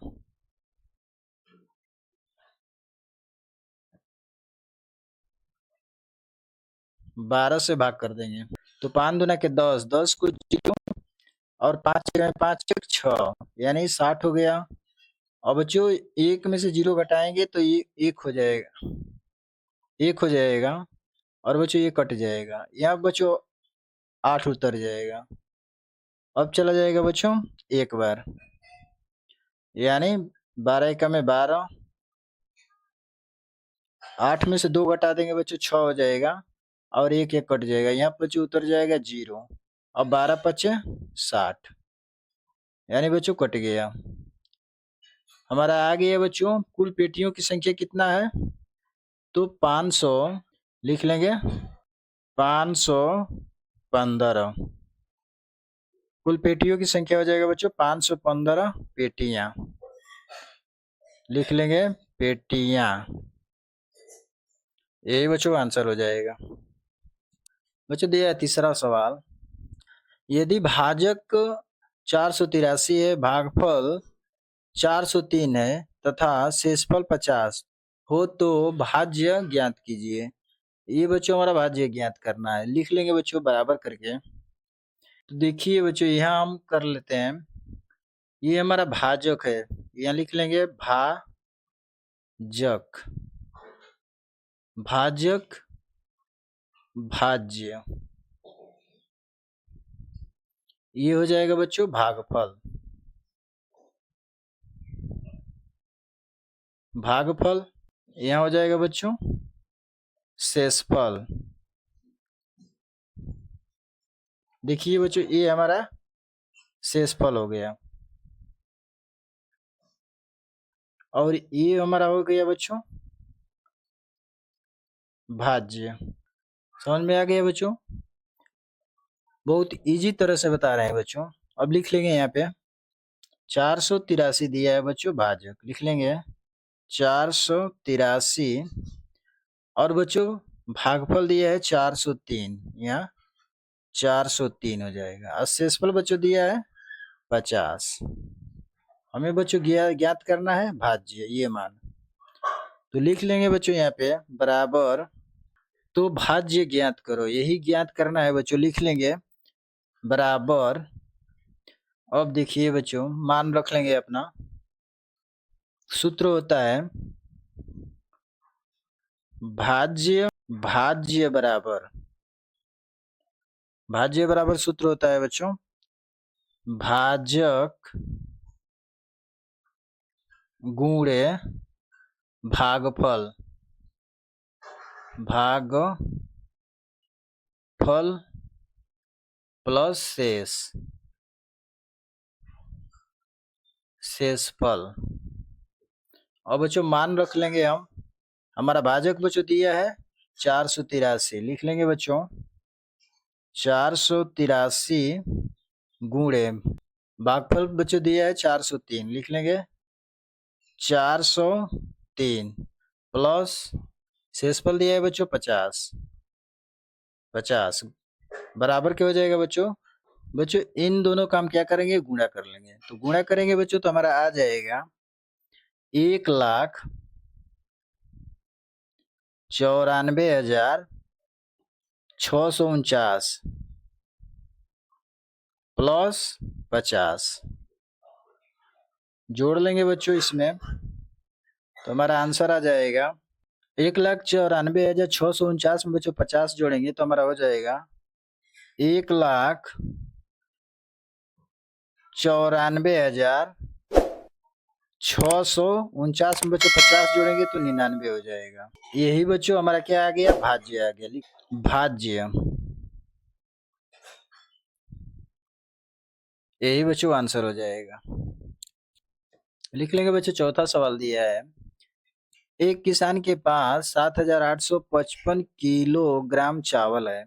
12 से भाग कर देंगे तो 5 दूना के 10, 10 को 0 और 5 में 5 एक 6 यानी 60 हो गया। और बच्चों एक में से 0 घटाएंगे तो ये एक हो जाएगा, एक हो जाएगा। और बच्चों ये कट जाएगा, यहाँ बच्चों 8 उतर जाएगा। अब चला जाएगा बच्चों एक बार, यानी 12 एकम में 12, 8 में से 2 घटा देंगे बच्चों 6 हो जाएगा और एक एक कट जाएगा, यहाँ बच्चों उतर जाएगा 0। अब 12 पचे 60 यानी बच्चों कट गया। हमारा आ गया बच्चों कुल पेटियों की संख्या कितना है, तो 500 लिख लेंगे, 515 कुल पेटियों की संख्या हो जाएगा बच्चों 515 पेटियां, लिख लेंगे पेटियां। यही बच्चों आंसर हो जाएगा। बच्चों दिया है तीसरा सवाल, यदि भाजक 483 है, भागफल 403 है तथा शेषफल 50 हो तो भाज्य ज्ञात कीजिए। ये बच्चों हमारा भाज्य ज्ञात करना है, लिख लेंगे बच्चों बराबर करके। तो देखिए बच्चों यहाँ हम कर लेते हैं, ये हमारा भाजक है, यहाँ लिख लेंगे भाजक, भाजक भाज्य, ये हो जाएगा बच्चों भागफल, भागफल यहाँ हो जाएगा बच्चों शेषफल। देखिए बच्चों ये हमारा शेषफल हो गया और ये हमारा हो गया बच्चों भाज्य। समझ में आ गया बच्चों, बहुत इजी तरह से बता रहे हैं बच्चों। अब लिख लेंगे यहाँ पे 483 दिया है बच्चों भाजक, लिख लेंगे 483 और बच्चों भागफल दिया है 403, यहाँ 403 हो जाएगा। और शेषफल बच्चों दिया है 50, हमें बच्चों ज्ञात करना है भाज्य ये मान। तो लिख लेंगे बच्चों यहाँ पे बराबर, तो भाज्य ज्ञात करो, यही ज्ञात करना है बच्चों, लिख लेंगे बराबर। अब देखिए बच्चों मान रख लेंगे अपना, सूत्र होता है भाज्य, भाज्य बराबर, भाज्य बराबर सूत्र होता है बच्चों भाजक गुणे भागफल, भागफल प्लस शेषफल। अब बच्चों मान रख लेंगे हम, हमारा भाजक बच्चों दिया है 483, लिख लेंगे बच्चों 483 गुणे भागफल बच्चों दिया है 403, लिख लेंगे 403 प्लस शेषफल दिया है बच्चों 50, 50 बराबर क्या हो जाएगा बच्चों, बच्चों इन दोनों काम क्या करेंगे गुणा कर लेंगे। तो गुणा करेंगे बच्चों तो हमारा आ जाएगा 1,94,649 प्लस 50 जोड़ लेंगे बच्चों इसमें तो हमारा आंसर आ जाएगा 1,94,649 में बच्चों 50 जोड़ेंगे तो हमारा हो जाएगा 1,94,649 में बच्चों 50 जोड़ेंगे तो 99 हो जाएगा। यही बच्चों हमारा क्या आ गया भाज्य आ गया, भाज्य, यही बच्चों आंसर हो जाएगा। लिख लेंगे बच्चों। चौथा सवाल दिया है, एक किसान के पास 7,855 किलोग्राम चावल है।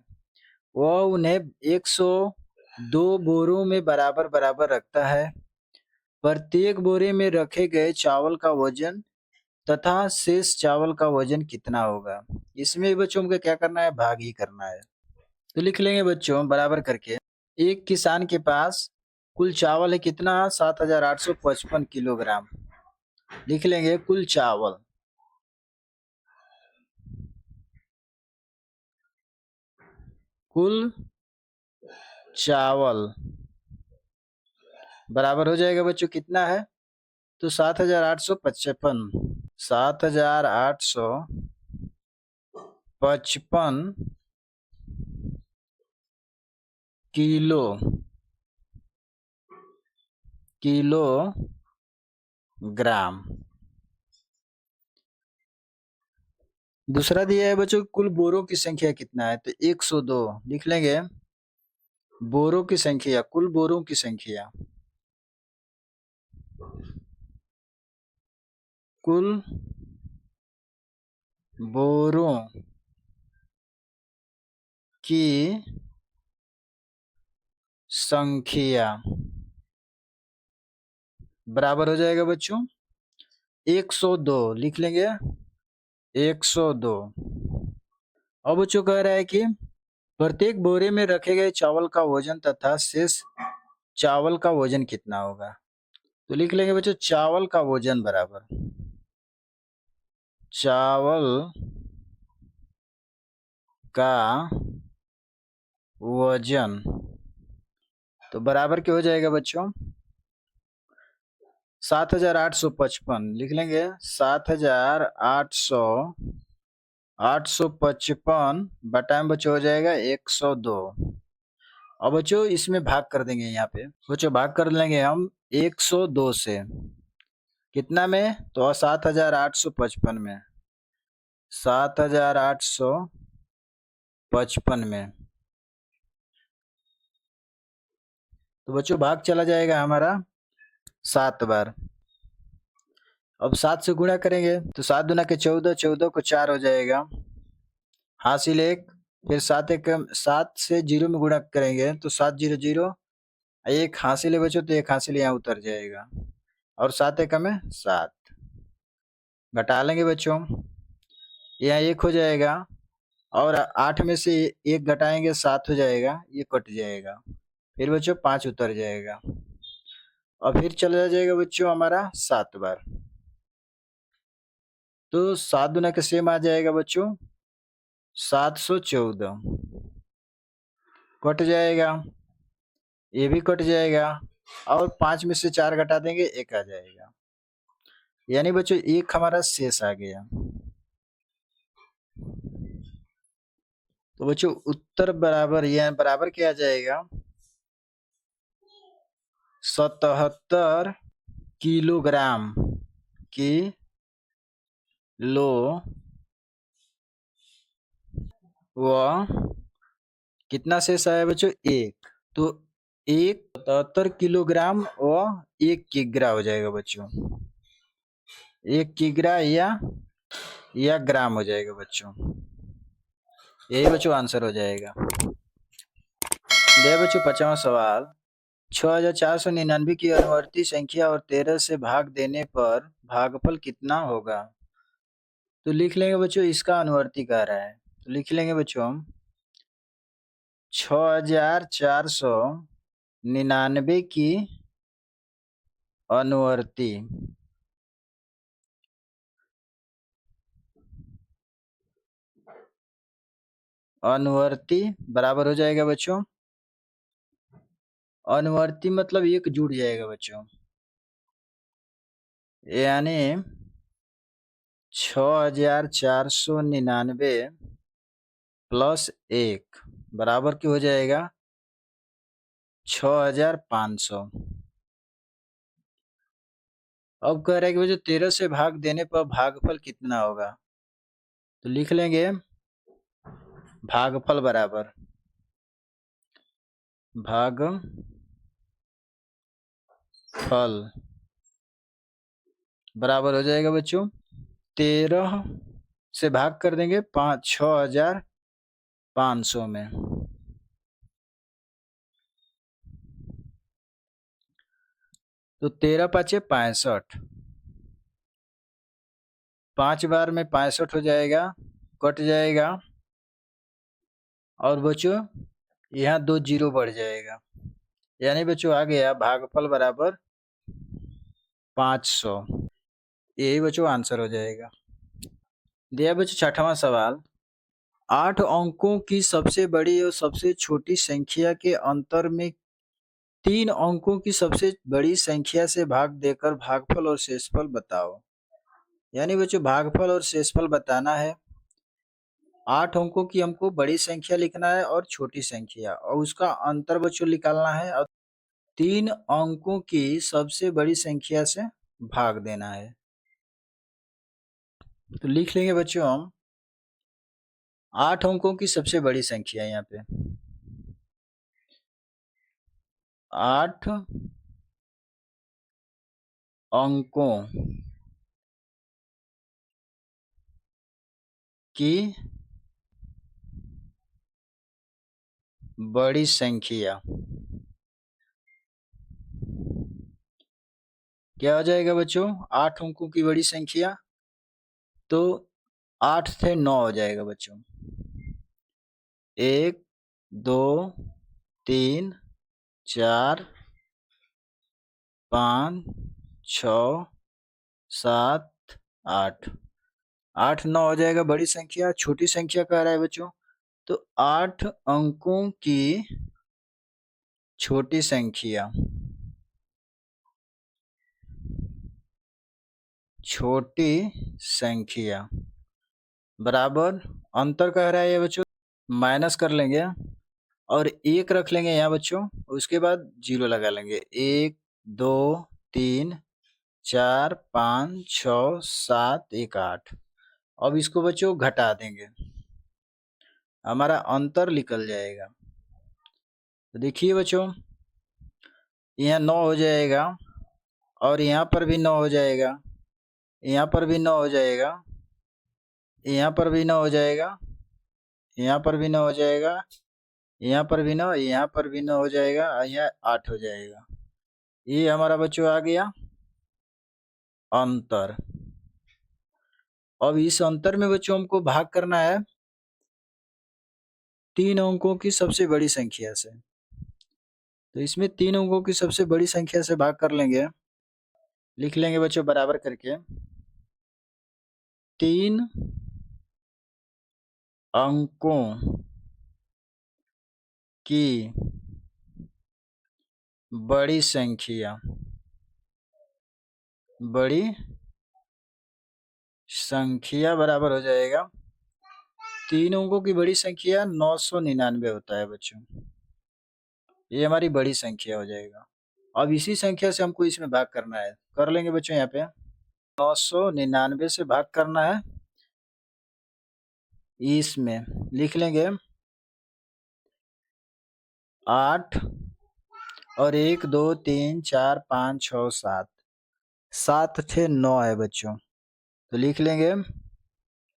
वह उन्हें 102 बोरों में बराबर बराबर रखता है। प्रत्येक बोरे में रखे गए चावल का वजन तथा शेष चावल का वजन कितना होगा? इसमें बच्चों को क्या करना है? भाग ही करना है। तो लिख लेंगे बच्चों बराबर करके, एक किसान के पास कुल चावल है कितना? 7,855 किलोग्राम। लिख लेंगे कुल चावल, कुल चावल बराबर हो जाएगा बच्चों कितना है? तो 7,855, 7,855 किलोग्राम। दूसरा दिया है बच्चों, कुल बोरों की संख्या कितना है? तो 102। लिख लेंगे बोरों की संख्या, कुल बोरों की संख्या, कुल बोरों की संख्या बराबर हो जाएगा बच्चों 102। लिख लेंगे 102। अब बच्चों कह रहा है कि प्रत्येक बोरे में रखे गए चावल का वजन तथा शेष चावल का वजन कितना होगा? तो लिख लेंगे बच्चों चावल का वजन बराबर चावल का वजन, तो बराबर क्या हो जाएगा बच्चों? 7,855। लिख लेंगे 7,855 बटा में बच्चों हो जाएगा 102। अब बच्चों इसमें भाग कर देंगे, यहाँ पे बच्चों भाग कर लेंगे हम 102 से, कितना में? तो 7,855 में, 7,855 में। तो बच्चों भाग चला जाएगा हमारा 7 बार। अब 7 से गुणा करेंगे तो 7 दूना के 14, 14 को 4 हो जाएगा, हासिल 1। फिर 7 एक 7 से 0 में गुणा करेंगे तो 7 0 0, 1 हासिल है बच्चों, तो 1 हासिल यहाँ उतर जाएगा, और 7 एक में 7। घटा लेंगे बच्चों, यहाँ 1 हो जाएगा, और 8 में से 1 घटाएंगे 7 हो जाएगा, ये कट जाएगा। फिर बच्चों 5 उतर जाएगा, और फिर चला जाएगा बच्चों हमारा 7 बार। तो 7 दूना के सेम आ जाएगा बच्चों 714, कट जाएगा, ये भी कट जाएगा, और 5 में से 4 घटा देंगे 1 आ जाएगा, यानी बच्चों 1 हमारा शेष आ गया। तो बच्चों उत्तर बराबर, यह बराबर क्या आ जाएगा? 77 किलोग्राम व कितना शेष आया बच्चों? 1। तो 77 किलोग्राम व 1 किग्रा हो जाएगा बच्चों, 1 किग्रा या ग्राम हो जाएगा बच्चों, यही बच्चों आंसर हो जाएगा। दे बच्चों 5वां सवाल, 6,499 की अनुवर्ती संख्या और 13 से भाग देने पर भागफल कितना होगा? तो लिख लेंगे बच्चों, इसका अनुवर्ती कह रहा है, तो लिख लेंगे बच्चों 6,499 की अनुवर्ती बराबर हो जाएगा बच्चों, अनुवर्ती मतलब एक जुड़ जाएगा बच्चों, यानी 6,499 प्लस 1 बराबर की हो जाएगा 6,500। अब कह रहा है कि बच्चों 13 से भाग देने पर भागफल कितना होगा? तो लिख लेंगे भागफल बराबर भागफल बराबर हो जाएगा बच्चों 13 से भाग कर देंगे 6500 में। तो 13×5 = 65, 5 बार में 65 हो जाएगा, कट जाएगा और बच्चों यहाँ 2 जीरो बढ़ जाएगा, यानी बच्चों आ गया भागफल बराबर 500। यही बच्चों आंसर हो जाएगा। दिया बच्चों 6वां सवाल, 8 अंकों की सबसे बड़ी और सबसे छोटी संख्या के अंतर में 3 अंकों की सबसे बड़ी संख्या से भाग देकर भागफल और शेषफल बताओ। यानी बच्चों भागफल और शेषफल बताना है। 8 अंकों की हमको बड़ी संख्या लिखना है और छोटी संख्या, और उसका अंतर बच्चों निकालना है, और 3 अंकों की सबसे बड़ी संख्या से भाग देना है। तो लिख लेंगे बच्चों हम 8 अंकों की सबसे बड़ी संख्या यहाँ पे 8 अंकों की बड़ी संख्या क्या हो जाएगा बच्चों 8 अंकों की बड़ी संख्या, तो 8 से 9 हो जाएगा बच्चों। 1 2 3 4 5 6 7 8, 8 9 हो जाएगा बड़ी संख्या। छोटी संख्या कह रहा है बच्चों, तो 8 अंकों की छोटी संख्या, छोटी संख्या बराबर अंतर कह रहा है ये बच्चों, माइनस कर लेंगे और 1 रख लेंगे यहाँ बच्चों, उसके बाद 0 लगा लेंगे। 1 2 3 4 5 6 7 1 8। अब इसको बच्चों घटा देंगे, हमारा अंतर निकल जाएगा। तो देखिए बच्चों यहाँ 9 हो जाएगा और यहाँ पर भी 9 हो जाएगा, यहाँ पर भी 9 हो जाएगा, यहाँ पर भी 9 हो जाएगा, यहाँ पर भी 9 हो जाएगा, यहाँ पर भी 9, यहाँ पर भी 9 हो जाएगा, यहाँ 8 हो जाएगा। ये हमारा बच्चों आ गया अंतर। अब इस अंतर में बच्चों हमको भाग करना है 3 अंकों की सबसे बड़ी संख्या से। तो इसमें 3 अंकों की सबसे बड़ी संख्या से भाग कर लेंगे, लिख लेंगे बच्चों बराबर करके 3 अंकों की बड़ी संख्या, बड़ी संख्या बराबर हो जाएगा 3 अंकों की बड़ी संख्या 999 होता है बच्चों, ये हमारी बड़ी संख्या हो जाएगा। अब इसी संख्या से हमको इसमें भाग करना है, कर लेंगे बच्चों यहाँ पे 999 से भाग करना है, इसमें लिख लेंगे 8 और 1 2 3 4 5 6 7, 7 6 9 है बच्चों। तो लिख लेंगे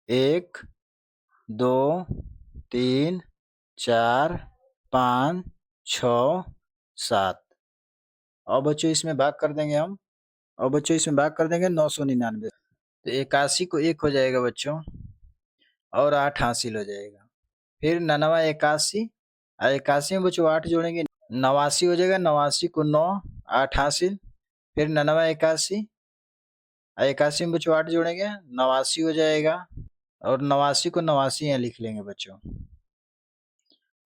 1 2 3 4 5 6 7। अब बच्चों इसमें भाग कर देंगे हम, और बच्चों इसमें भाग कर देंगे 999, तो 81 को 1 हो जाएगा बच्चों और 8 हासिल हो जाएगा। फिर 99 81, 81 में बच्चों 8 जोड़ेंगे 89 हो जाएगा, 89 को 9 8 हासिल, फिर 99 81, 81 में बच्चों 8 जोड़ेंगे 89 हो जाएगा, और 89 को 89 यहाँ लिख लेंगे बच्चों।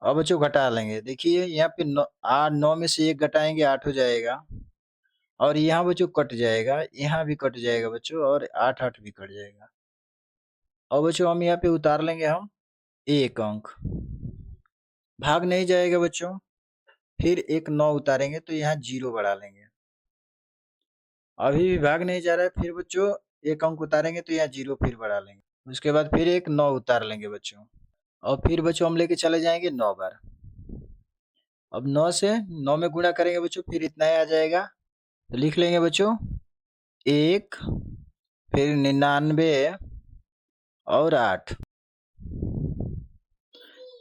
अब बच्चों घटा लेंगे, देखिए यहाँ पे 9 में से 1 घटाएंगे 8 हो जाएगा, और यहाँ बच्चों कट जाएगा, यहाँ भी कट जाएगा बच्चों, और 8 8 भी कट जाएगा। अब बच्चों हम यहाँ पे उतार लेंगे हम 1 अंक, भाग नहीं जाएगा बच्चों, फिर एक 9 उतारेंगे तो यहाँ 0 बढ़ा लेंगे, अभी भी भाग नहीं जा रहा है, फिर बच्चों 1 अंक उतारेंगे तो यहाँ 0 फिर बढ़ा लेंगे, उसके बाद फिर एक 9 उतार लेंगे बच्चों, और फिर बच्चों हम लेके चले जाएंगे 9 बार। अब 9 से 9 में गुणा करेंगे बच्चों, फिर इतना ही आ जाएगा, तो लिख लेंगे बच्चों 1 फिर 99 और 8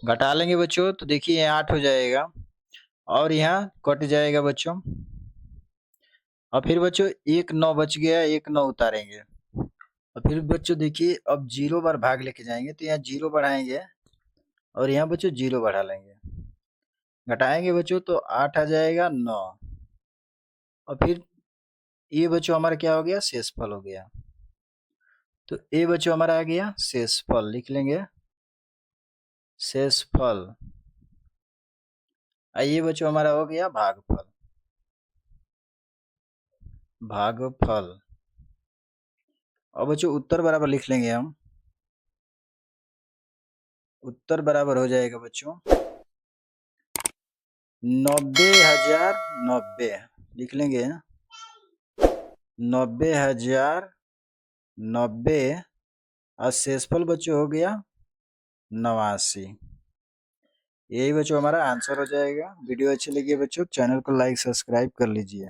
घटा लेंगे बच्चों, तो देखिए 8 हो जाएगा और यहाँ कट जाएगा बच्चों। और फिर बच्चों एक 9 बच गया, एक 9 उतारेंगे। और फिर बच्चों देखिए अब 0 बार भाग लेके जाएंगे, तो यहाँ 0 बढ़ाएंगे और यहाँ बच्चों 0 बढ़ा लेंगे, घटाएंगे बच्चों तो 8 आ जाएगा 9। और फिर ये बच्चों हमारा क्या हो गया, शेषफल हो गया। तो ये बच्चों हमारा आ गया शेषफल, लिख लेंगे शेषफल। ये बच्चों हमारा हो गया भागफल, भागफल। और बच्चों उत्तर बराबर लिख लेंगे हम, उत्तर बराबर हो जाएगा बच्चों 90,090, लिख लेंगे 90,090 और शेषफल बच्चों हो गया 89। यही बच्चों हमारा आंसर हो जाएगा। वीडियो अच्छी लगी है बच्चों, चैनल को लाइक सब्सक्राइब कर लीजिए।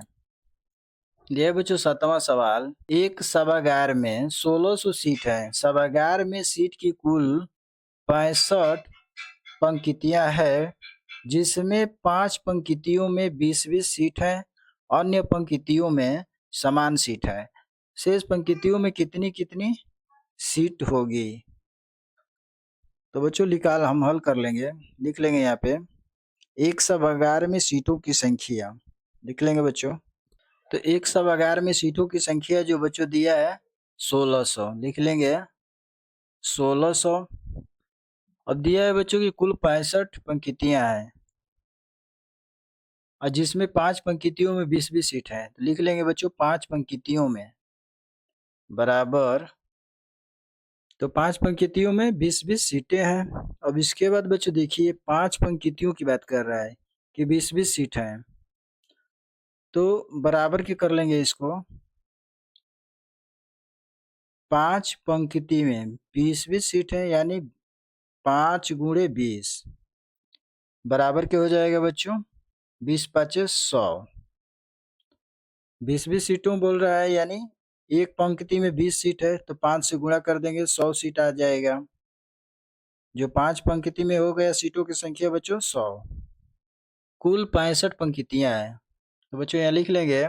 ये बच्चों 7वां सवाल, एक सभागार में 1600 सीट है, सभागार में सीट की कुल 65 पंक्तियां है, जिसमें 5 पंक्तियों में 20-20 सीट है, अन्य पंक्तियों में समान सीट है। शेष पंक्तियों में कितनी कितनी सीट होगी? तो बच्चों निकाल हम हल कर लेंगे, लिख लेंगे यहाँ पे एक सभागार में सीटों की संख्या, लिख लेंगे बच्चों। तो एक सभागार में सीटों की संख्या जो बच्चों दिया है 1600, लिख लेंगे 1600। अब दिया है बच्चों की कुल 65 पंक्तियां हैं और जिसमें 5 पंक्तियों में 20-20 सीट है, तो लिख लेंगे बच्चों 5 पंक्तियों में बराबर, तो 5 पंक्तियों में 20-20 सीटें हैं। अब इसके बाद बच्चों देखिए 5 पंक्तियों की बात कर रहा है कि 20-20 सीट हैं, तो बराबर के कर लेंगे इसको, 5 पंक्ति में 20-20 सीट है यानी 5 गुणे 20 बराबर के हो जाएगा बच्चों 20 पाँचे 100। 20-20 सीटों बोल रहा है यानी एक पंक्ति में 20 सीट है, तो 5 से गुणा कर देंगे 100 सीट आ जाएगा, जो 5 पंक्ति में हो गया सीटों की संख्या बच्चों 100। कुल 65 पंक्तियां हैं, तो बच्चों यहाँ लिख लेंगे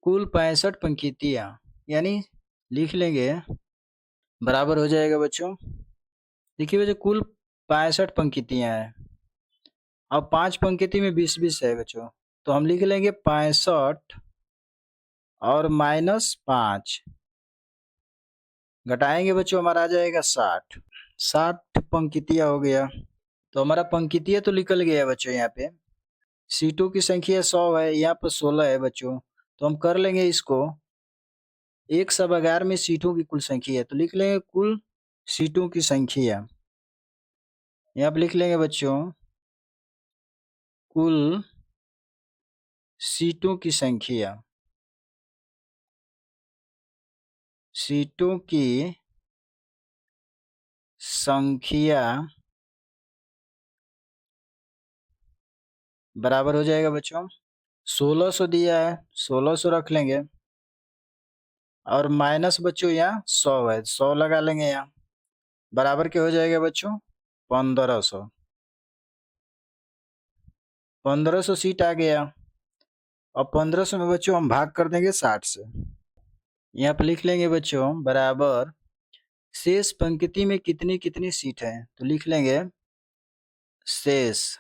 कुल 65 पंक्तियां, यानी लिख लेंगे बराबर हो जाएगा बच्चों, देखिए बच्चों कुल 65 पंक्तियां हैं, अब 5 पंक्ति में 20-20 है बच्चों, तो हम लिख लेंगे 65 और -5 घटाएंगे बच्चों हमारा आ जाएगा 60। 60 पंक्तियां हो गया, तो हमारा पंक्तियां तो निकल गया बच्चों। यहाँ पे सीटों की संख्या 100 है, यहाँ पर 16 है बच्चों, तो हम कर लेंगे इसको, एक सभागार में सीटों की कुल संख्या है, तो लिख लेंगे कुल सीटों की संख्या, यहाँ पे लिख लेंगे बच्चों कुल सीटों की संख्या, सीटों की संख्या बराबर हो जाएगा बच्चों 1600 दिया है, 1600 रख लेंगे और माइनस बच्चों यहाँ 100 है, 100 लगा लेंगे यहाँ, बराबर के हो जाएगा बच्चों 1500। 1500 सीट आ गया, और 1500 में बच्चों हम भाग कर देंगे 60 से, यहाँ पे लिख लेंगे बच्चों बराबर शेष पंक्ति में कितनी कितनी सीट है, तो लिख लेंगे शेष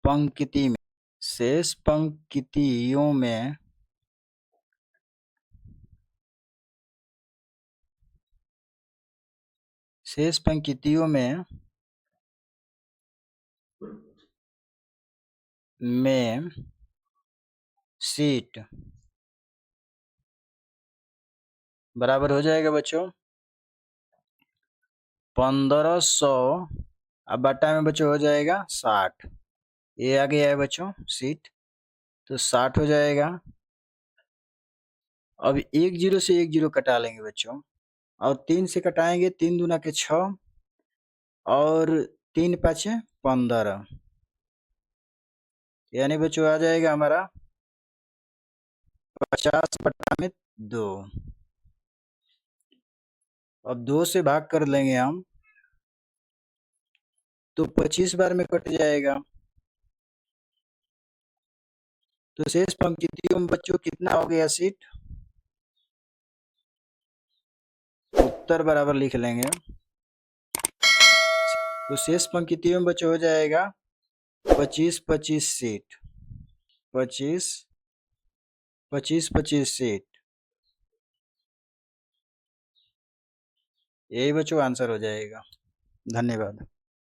पंक्ति में, शेष पंक्तियों में शेष पंक्तियों में सीट बराबर हो जाएगा बच्चों 1500, अब बट्टा में बच्चों हो जाएगा 60, ये आ गया है बच्चों सीट, तो 60 हो जाएगा। अब 1 0 से 1 0 कटा लेंगे बच्चों, और 3 से कटाएंगे, 3 दूना के 6 और 3 पाँचे 15, यानी बच्चों आ जाएगा हमारा 50/2। अब 2 से भाग कर लेंगे हम तो 25 बार में कट जाएगा। तो शेष पंक्तियों में बच्चों कितना हो गया सीट? उत्तर बराबर लिख लेंगे। तो शेष पंक्तियों में बच्चों हो जाएगा 25-25 सीट, 25-25 सीट। यही बच्चों आंसर हो जाएगा। धन्यवाद।